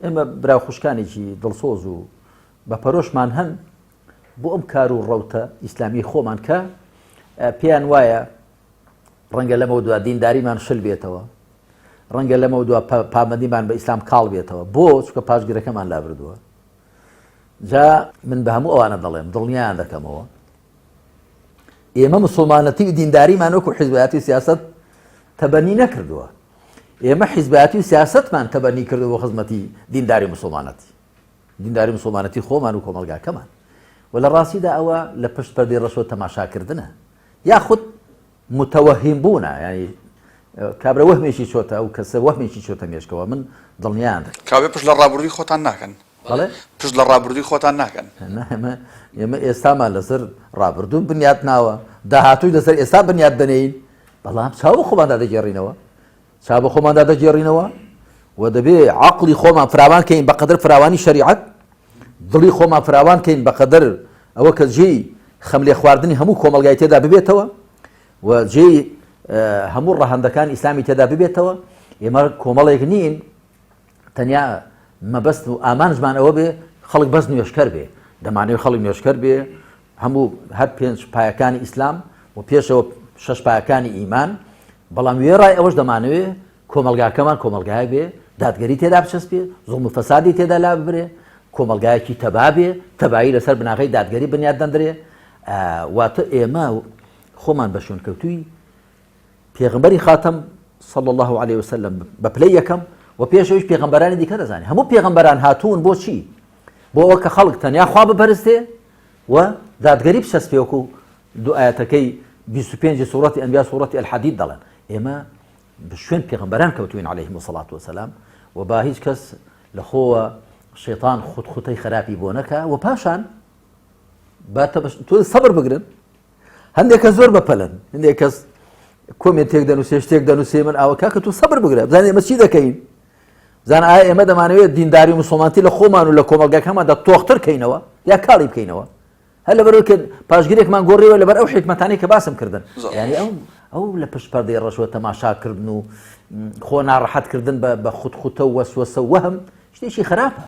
ئێمە براو خوشکانێکی دڵسۆز و بە پەرۆشمان هەن بۆ ئەم کار و ڕەوتە ئیسلامی خۆمان کە پێیان وایە ڕەنگە لەمە دووە دینداریمان شل بێتەوە، ڕەنگە لەمە دووە پابەندیمان بە ئیسلام کاڵ بێتەوە، بۆ چونکە پاشگیرەکەمان لابردووە. جا من بە هەموو ئەوانە دەڵێم دڵنیایان دەکەمەوە ئێمە مسلمانەتی و دینداریمان وەکو حیزبایەتی سیاست تەبەنی نەکردووە. ئێمە حیزبایەتی و سیاستمان تەبەنی کردووە خزمەتی دینداری مسلمانەتی، دینداری مسلمانەتی خۆمان و کۆمەلگاکەمان. و لە ڕاستیدا ئەوە لە پشت پەردەی ڕەشوە تەماشاکردنە یاخود متەوەهم بوونە، ینی کابرا وەهمێکی چۆتە ئەو کەسە وەهمێکی چۆتە مێشکەوە. من دڵنیایان کاوێ پشت لە ڕابردووی خۆتان ناکەن، پشت لە ڕابردووی خۆتان ناکەن. ئێمە ئێستامان لەسەر ڕابردوو بنیاد ناوە، داهاتووی لەسەر ئێستا بنیاد دەنێین، بەڵام چاو بە خۆماندا دەگێڕینەوە، چاو بە خۆماندا دەگێڕینەوە و دەبێ عەقڵی خۆمان فراوان کەین بەقەدر فراوانی شەریعەت، دڵی خۆمان فراوان کەین بەقەدر ئەوە کە جێی خەملێ خواردنی هەموو کۆمەلگای تێدا ببێتەوە و جێی هەموو ڕەهەندەکان ئیسلامی تێدا ببێتەوە. ئێمە کۆمەڵێک نین تەنیا مەبەست و ئامانجمان ئەوە بێ خەڵک بەس نوێشکەر بێ، دەمانەوێت خەڵک نوێشکەر بێ هەموو هەر 5 پایەکانی ئیسلام و پێشەوە 6 پایەکانی ئیمان، بەڵام وێڕای ئەوەش دەمانەوێت کۆمەلگاکەمان کۆمەلگای بێ دادگەری تێدا بچەسپێ، زوڵم و فەسادی تێدا لا ببرێ، کۆمەلگایەکی تەبا بێ، تەبایی لەسەر بناغی دادگەری بنیاد دەندرێ. واتە ئێمە خۆمان بە شوێنکەوتووی پێغمبەری خاتەم صلی الله عليه وسلم بە پلەی یەکەم و پێشەوەش پێغمبەرانی دیکە دەزانێت. هەموو پێغمبەران هاتوون بۆچی؟ بۆ ئەوە کە خەڵک تەنیا خوا بپەرستێ و دادگەری بچەسپێ، وەکو دوو ئایەتەکەی 25 سوورەتی ئەنبیا سوورەتی الحەدید دەڵێن. ئێمە بە شوێن پێغمبەران کەوتوین عەلەیهیم الصەلاة وەسەلام و با هیچ کەس لە خۆوە شەیطان خوتەی خراپی بۆ نەکا و پاشان تۆ سەبر بگرن. هەندێک کەس زۆر بەپەلن، هەندێک کەس کۆمێنتێک دەنووسێ شتێک دەنووسێ من ئاوە کاکە تۆ سەبر بگرە بزانێ ئێمە چی دەکەین، بزان ئایا ئێمە دەمانەوێت دینداری و مسلمانەتی لە خۆمان و لە کۆمەلگاکەماندا تۆختر کەینەوە یا کاڵی بکەینەوە، هەر لەبەرەوەی کە پاشگیرێکمان گۆڕیوە لەبەر ئەو حکمەتانەی کە باسم کردن. یعنی ئەو لە پشت پەردەی ڕەشوە تەماشاکردن و خۆ ناڕەحەتکردن بە خوتە و وەسوەسە و وەهم شتێکی خراپە.